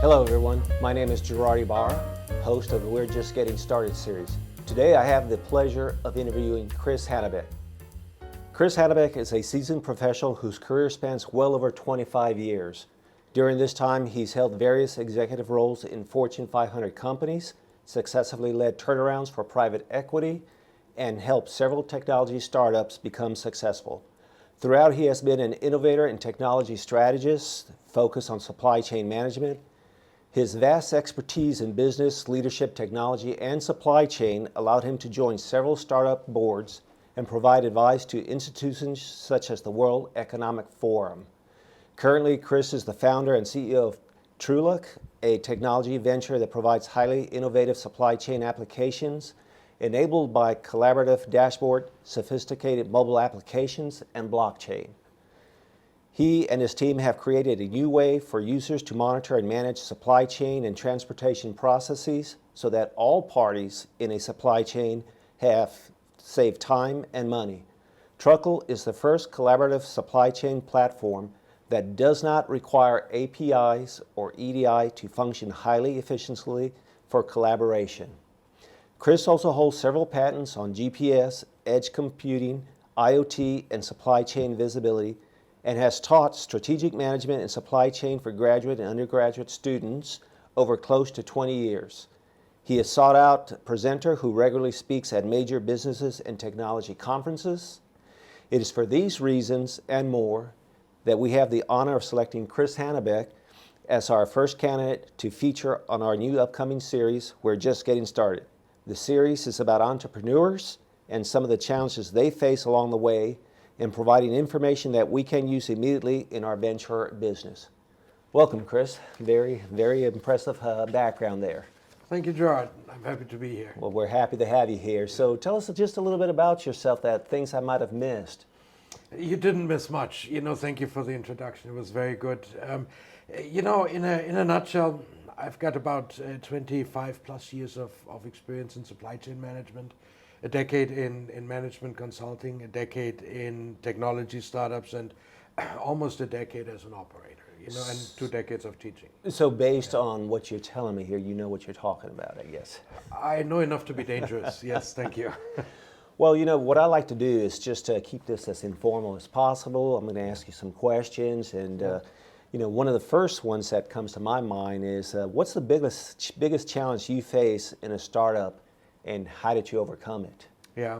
Hello everyone, my name is Gerard Ibarra, host of the We're Just Getting Started series. Today I have the pleasure of interviewing Chris Hanebeck. Chris Hanebeck is a seasoned professional whose career spans well over 25 years. During this time, he's held various executive roles in Fortune 500 companies, successfully led turnarounds for private equity, and helped several technology startups become successful. Throughout, he has been an innovator and technology strategist, focused on supply chain management. His vast expertise in business, leadership, technology, and supply chain allowed him to join several startup boards and provide advice to institutions such as the World Economic Forum. Currently, Chris is the founder and CEO of Truckl, a technology venture that provides highly innovative supply chain applications enabled by collaborative dashboard, sophisticated mobile applications, and blockchain. He and his team have created a new way for users to monitor and manage supply chain and transportation processes so that all parties in a supply chain have saved time and money. Truckl is the first collaborative supply chain platform that does not require APIs or EDI to function highly efficiently for collaboration. Chris also holds several patents on GPS, edge computing, IoT, and supply chain visibility, and has taught strategic management and supply chain for graduate and undergraduate students over close to 20 years. He is a sought-out presenter who regularly speaks at major businesses and technology conferences. It is for these reasons and more that we have the honor of selecting Chris Hanebeck as our first candidate to feature on our new upcoming series, We're Just Getting Started. The series is about entrepreneurs and some of the challenges they face along the way, and providing information that we can use immediately in our venture business. Welcome, Chris. Very, very impressive background there. Thank you, Gerard. I'm happy to be here. Well, we're happy to have you here. So tell us just a little bit about yourself, that things I might have missed. You didn't miss much. Thank you for the introduction. It was very good. In a nutshell, I've got about 25 plus years of experience in supply chain management. A decade in management consulting, a decade in technology startups, and almost a decade as an operator, and 2 decades of teaching. So based on what you're telling me here, you know what you're talking about, I guess. I know enough to be dangerous. Yes, thank you. Well, what I like to do is just keep this as informal as possible. I'm going to ask you some questions, and one of the first ones that comes to my mind is, what's the biggest challenge you face in a startup, and how did you overcome it? Yeah,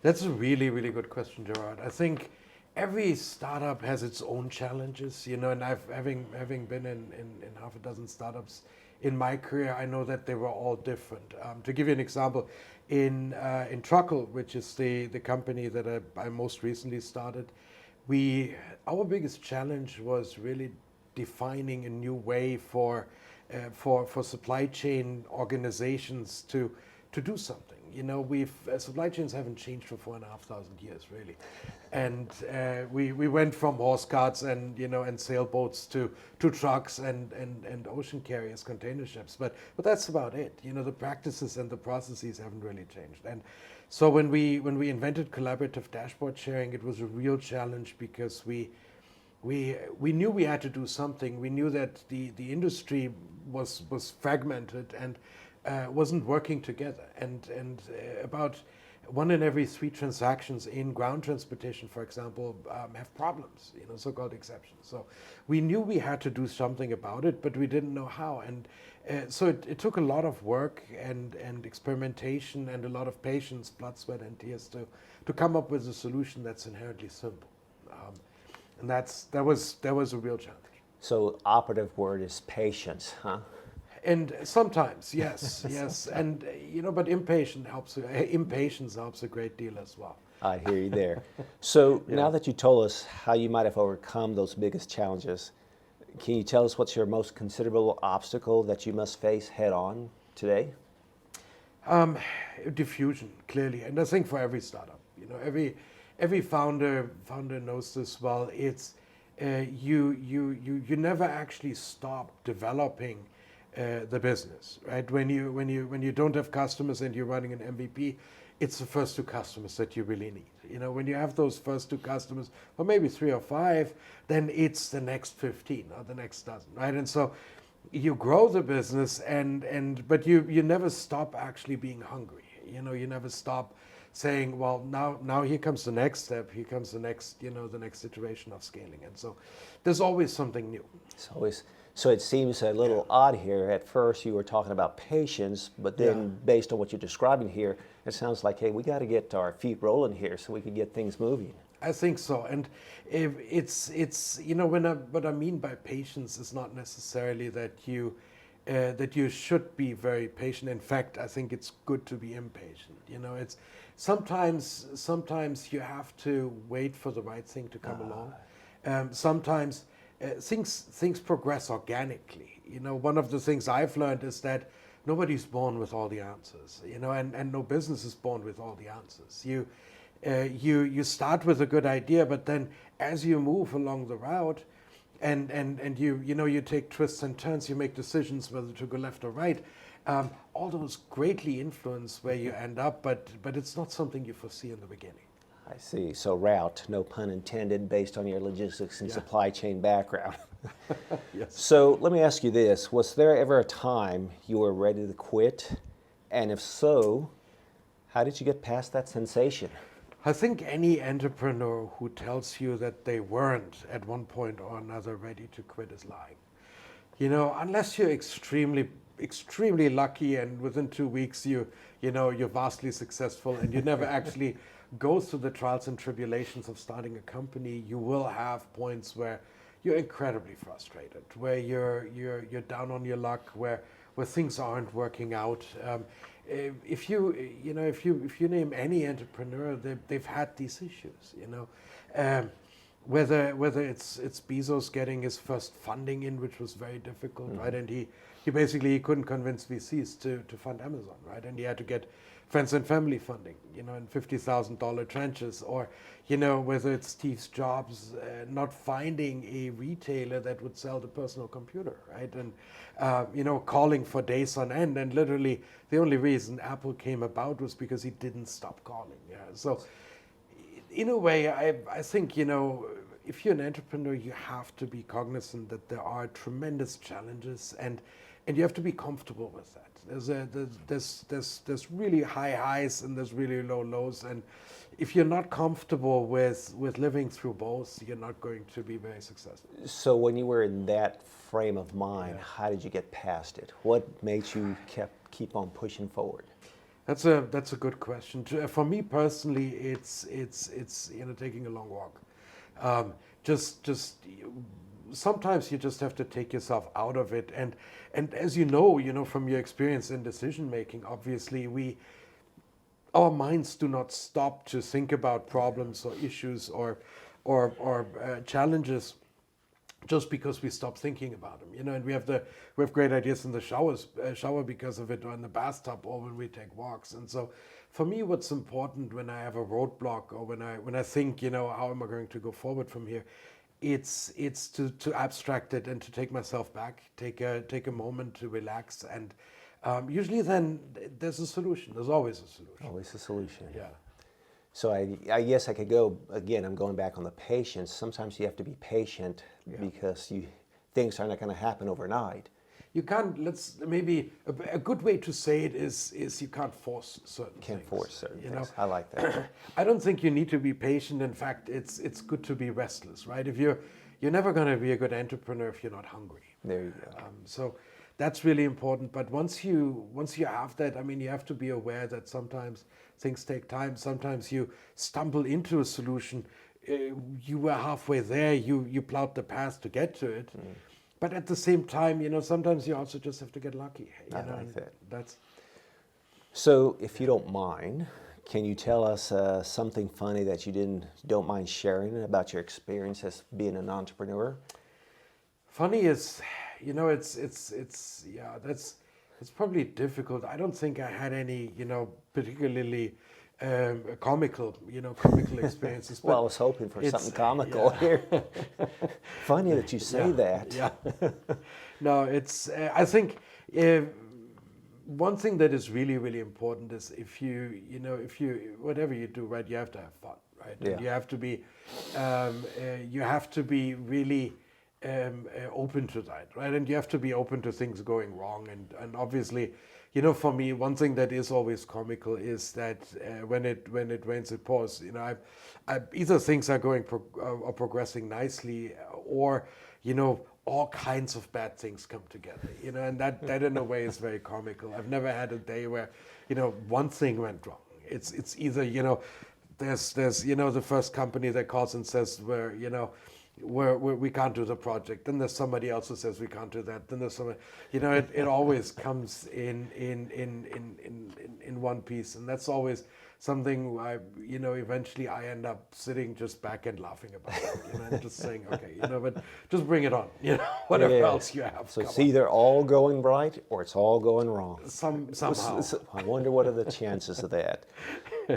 that's a really, really good question, Gerard. I think every startup has its own challenges, and having been in half a dozen startups in my career, I know that they were all different. To give you an example, in Truckl, which is the company that I most recently started, our biggest challenge was really defining a new way for supply chain organizations to do something. Supply chains haven't changed for 4,500 years, really, and we went from horse carts and sailboats to trucks and ocean carriers, container ships, but that's about it. The practices and the processes haven't really changed. And so when we invented collaborative dashboard sharing, it was a real challenge because we knew we had to do something. We knew that the industry was fragmented and wasn't working together, and about 1 in every 3 transactions in ground transportation, for example, have problems, so-called exceptions. So we knew we had to do something about it, but we didn't know how. And so it took a lot of work and experimentation and a lot of patience, blood, sweat, and tears to come up with a solution that's inherently simple. And that was a real challenge. So operative word is patience, huh? And sometimes, yes, yes, and but impatience helps a great deal as well. I hear you there. So now that you told us how you might have overcome those biggest challenges, can you tell us what's your most considerable obstacle that you must face head on today? Diffusion, clearly, and I think for every startup, every founder knows this well. It's you never actually stop developing the business, right? When you don't have customers and you're running an MVP, it's the first 2 customers that you really need. When you have those first 2 customers, or maybe 3 or 5, then it's the next 15 or the next dozen, right? And so you grow the business but you never stop actually being hungry. You never stop saying, well, now here comes the next step, here comes the next, the next iteration of scaling. And so there's always something new. It's always, so it seems a little odd here. At first you were talking about patience, but then based on what you're describing here, it sounds like, hey, we got to get our feet rolling here so we can get things moving. I think so, and it's what I mean by patience is not necessarily that you should be very patient. In fact, I think it's good to be impatient. It's sometimes you have to wait for the right thing to come along. Sometimes things progress organically. One of the things I've learned is that nobody's born with all the answers. And no business is born with all the answers. You start with a good idea, but then as you move along the route, and you take twists and turns, you make decisions whether to go left or right. All those greatly influence where you end up, but it's not something you foresee in the beginning. I see. So route, no pun intended, based on your logistics and supply chain background. Yes. So let me ask you this: was there ever a time you were ready to quit, and if so, how did you get past that sensation? I think any entrepreneur who tells you that they weren't at one point or another ready to quit is lying. Unless you're extremely lucky and within 2 weeks you're vastly successful and you never actually go through the trials and tribulations of starting a company, you will have points where you're incredibly frustrated, where you're down on your luck, where things aren't working out. If you name any entrepreneur, they've had these issues. Whether it's Bezos getting his first funding in, which was very difficult, right? And he basically couldn't convince VCs to fund Amazon, right? And he had to get friends and family funding, in $50,000 tranches, or whether it's Steve Jobs not finding a retailer that would sell the personal computer, right? And calling for days on end, and literally the only reason Apple came about was because he didn't stop calling. Yeah, so in a way, I think if you're an entrepreneur, you have to be cognizant that there are tremendous challenges, and you have to be comfortable with that. There's really high highs and there's really low lows, and if you're not comfortable with living through both, you're not going to be very successful. So when you were in that frame of mind, how did you get past it? What made you keep on pushing forward? That's a good question. For me personally, it's taking a long walk. Sometimes you just have to take yourself out of it, and as you know from your experience in decision making, obviously our minds do not stop to think about problems or issues or challenges just because we stop thinking about them. And we have great ideas in the shower because of it, or in the bathtub, or when we take walks. And so for me, what's important when I have a roadblock, or when I think, how am I going to go forward from here, it's to abstract it and to take myself back, take a moment to relax, and usually then there's a solution. There's always a solution. Always a solution. Yeah. So I guess I could go, again, I'm going back on the patience. Sometimes you have to be patient because things are not going to happen overnight. You can't, maybe a good way to say it is you can't force certain things. Can't force certain things. I like that. I don't think you need to be patient. In fact, it's good to be restless, right? If you're never going to be a good entrepreneur if you're not hungry. There you go. So that's really important. But once you have that, you have to be aware that sometimes things take time. Sometimes you stumble into a solution. You were halfway there. You plowed the path to get to it. But at the same time, sometimes you also just have to get lucky. I like that. So, if you don't mind, can you tell us something funny that you don't mind sharing about your experience as being an entrepreneur? Funny is, it's probably difficult. I don't think I had any, particularly comical experiences. Well, I was hoping for something comical here. Funny that you say that. Yeah. No, I think one thing that is really, really important is if you whatever you do, right, you have to have fun, right? Yeah. And you have to be really open to that, right? And you have to be open to things going wrong. And obviously, for me, one thing that is always comical is that when it rains, it pours. Either things are are progressing nicely, or all kinds of bad things come together. And that in a way is very comical. I've never had a day where one thing went wrong. It's either there's the first company that calls and says we can't do the project. Then there's somebody else who says we can't do that. Then there's somebody, it always comes in one piece, and that's always something eventually I end up sitting just back and laughing about it, and just saying, okay, but just bring it on, whatever else you have. So it's either all going right or it's all going wrong. Somehow. I wonder what are the chances of that.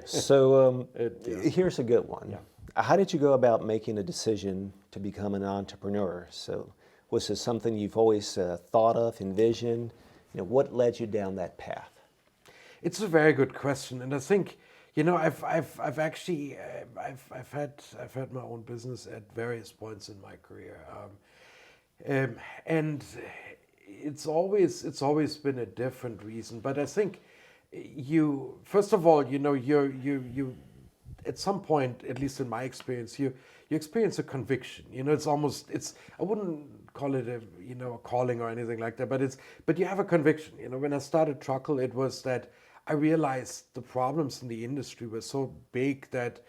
So here's a good one. Yeah. How did you go about making a decision to become an entrepreneur? So was this something you've always thought of, envisioned? What led you down that path? It's a very good question, and I think I've actually I've had my own business at various points in my career, and it's always been a different reason. But I think first of all, you at some point, at least in my experience, you experience a conviction. I wouldn't call it a calling or anything like that, but you have a conviction. When I started Truckl, it was that I realized the problems in the industry were so big that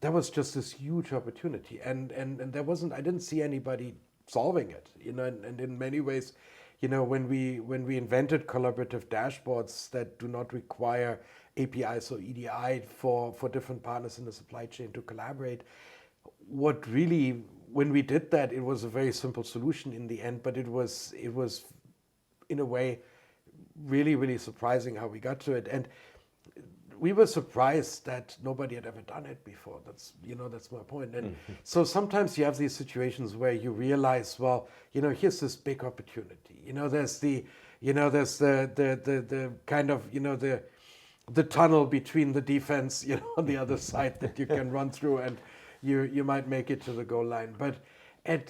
there was just this huge opportunity, and I didn't see anybody solving it. And in many ways, when we invented collaborative dashboards that do not require APIs or EDI for different partners in the supply chain to collaborate, when we did that, it was a very simple solution in the end, but it was in a way really, really surprising how we got to it. And we were surprised that nobody had ever done it before. That's my point. And so sometimes you have these situations where you realize, well, here's this big opportunity. There's the kind of, the tunnel between the defense, on the other side that you can run through, and you might make it to the goal line. But at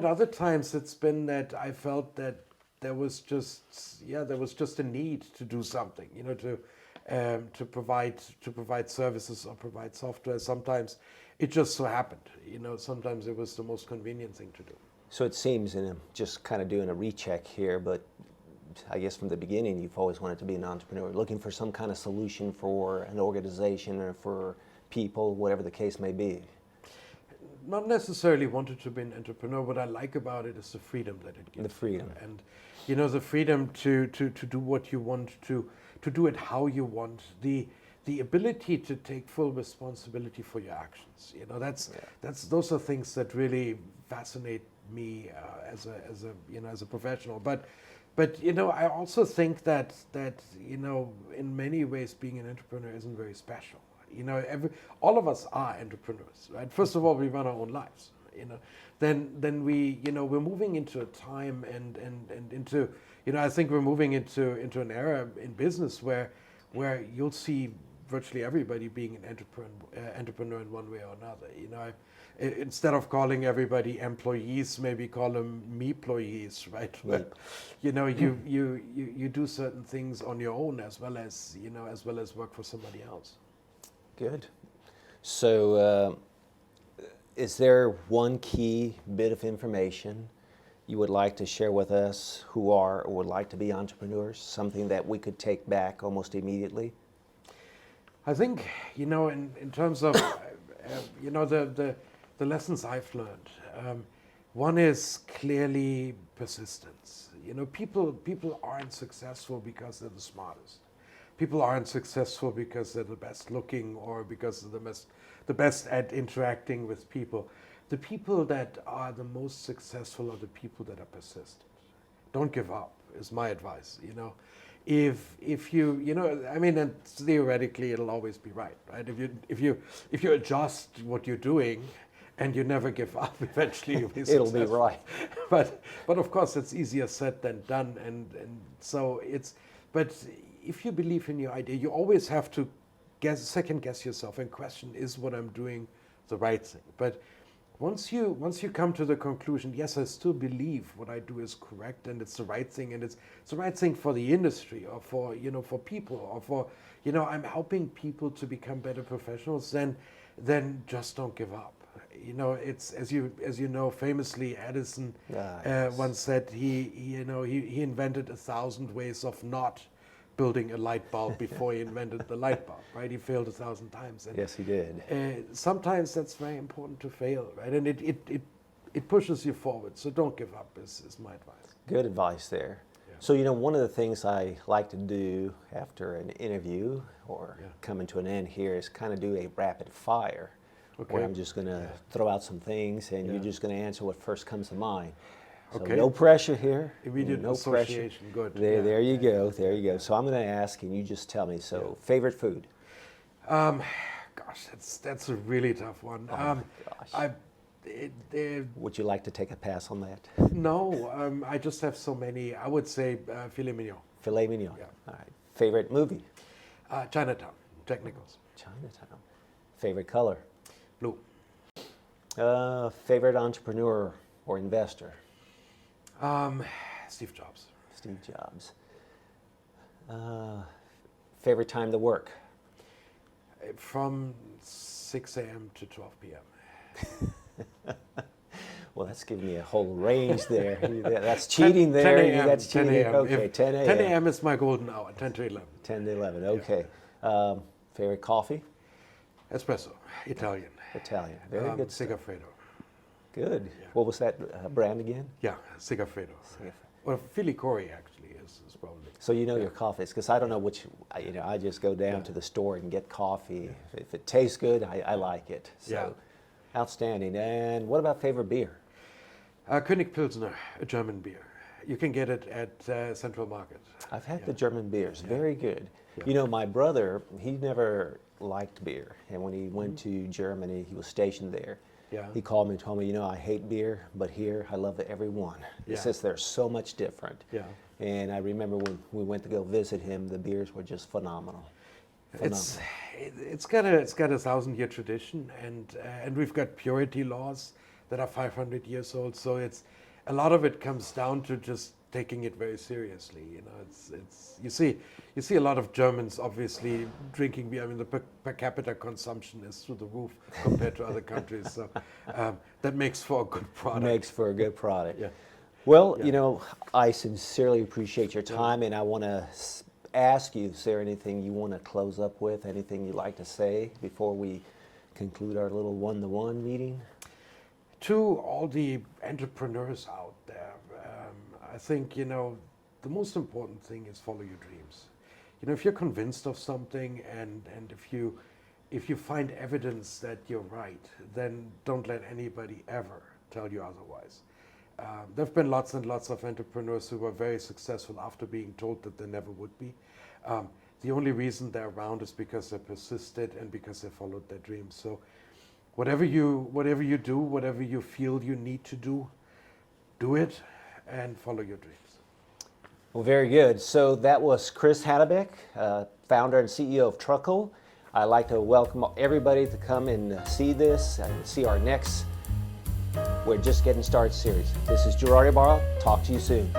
other times it's been that I felt that there was just a need to do something, to provide services or provide software. Sometimes it just so happened, sometimes it was the most convenient thing to do. So it seems, and I'm just kind of doing a recheck here, but I guess from the beginning you've always wanted to be an entrepreneur, looking for some kind of solution for an organization or for people, whatever the case may be. Not necessarily wanted to be an entrepreneur. What I like about it is the freedom that it gives. The freedom. And the freedom to do what you want, to do it how you want, the ability to take full responsibility for your actions. Those are things that really fascinate me as a professional. But I also think that in many ways being an entrepreneur isn't very special. All of us are entrepreneurs, right? First of all, we run our own lives. Then we're moving into a time and into I think we're moving into an era in business where you'll see virtually everybody being an entrepreneur in one way or another. Instead of calling everybody employees, maybe call them me-ployees, right? Where, you do certain things on your own as well as work for somebody else. Good. So is there one key bit of information you would like to share with us who are or would like to be entrepreneurs, something that we could take back almost immediately? I think, in terms of, the lessons I've learned, one is clearly persistence. People aren't successful because they're the smartest. People aren't successful because they're the best looking or because they're the best at interacting with people. The people that are the most successful are the people that are persistent. Don't give up is my advice. If you and theoretically it'll always be right? If you adjust what you're doing and you never give up, eventually you'll be successful. It'll be right. But of course it's easier said than done, and so but if you believe in your idea, you always have to second guess yourself and question, is what I'm doing the right thing? But once you come to the conclusion, yes, I still believe what I do is correct and it's the right thing, and it's the right thing for the industry, or for for people, or for I'm helping people to become better professionals, then just don't give up. It's as you know, famously Edison once said he invented 1,000 ways of not building a light bulb before he invented the light bulb, right? He failed 1,000 times. And, yes, he did. Sometimes that's very important to fail, right? And it pushes you forward. So don't give up is my advice. Good advice there. Yeah. So, one of the things I like to do after an interview or coming to an end here is kind of do a rapid fire, where I'm just going to throw out some things and you're just going to answer what first comes to mind. So no pressure here. Immediate no association. Pressure. Good. There you go. There you go. So I'm going to ask, and you just tell me. So favorite food? Gosh, that's a really tough one. Oh my gosh. Would you like to take a pass on that? No, I just have so many. I would say filet mignon. Filet mignon. Yeah. All right. Favorite movie? Chinatown. Jack Nicholson. Chinatown. Favorite color? Blue. Favorite entrepreneur or investor? Steve Jobs. Steve Jobs. Favorite time to work? From 6 a.m. to 12 p.m. Well, that's giving me a whole range there. That's cheating there. 10 a.m. That's cheating. 10 a.m. Okay, 10 a.m. 10 a.m. is my golden hour, 10 to 11. 10 to 11, okay. Favorite coffee? Espresso, Italian. Italian, very good. Sigafredo. Good. Yeah. What was that brand again? Yeah, Sigafredo. Well, Filicori actually is probably. So you know your coffees, because I don't know which, I just go down to the store and get coffee. If it tastes good, I like it. So outstanding. And what about favorite beer? König Pilsner, a German beer. You can get it at Central Market. I've had the German beers, very good. Yeah. My brother, he never liked beer. And when he went to Germany, he was stationed there. Yeah. He called me and told me, I hate beer, but here I love every one. He says they're so much different. Yeah. And I remember when we went to go visit him, the beers were just phenomenal. It's got a 1,000-year tradition, and we've got purity laws that are 500 years old. So a lot of it comes down to just taking it very seriously. You see a lot of Germans obviously drinking beer. I mean, the per capita consumption is through the roof compared to other countries. So that makes for a good product. Makes for a good product. Yeah. Well, I sincerely appreciate your time, and I want to ask you, is there anything you want to close up with? Anything you'd like to say before we conclude our little one-to-one meeting? To all the entrepreneurs out there, I think, the most important thing is follow your dreams. If you're convinced of something and if you find evidence that you're right, then don't let anybody ever tell you otherwise. There have been lots and lots of entrepreneurs who were very successful after being told that they never would be. The only reason they're around is because they persisted and because they followed their dreams. So whatever you do, whatever you feel you need to do it and follow your dreams. Well, very good. So that was Chris Hanebeck, founder and CEO of Truckl. I'd like to welcome everybody to come and see this and see our next We're Just Getting Started series. This is Gerard Ibarra. Talk to you soon.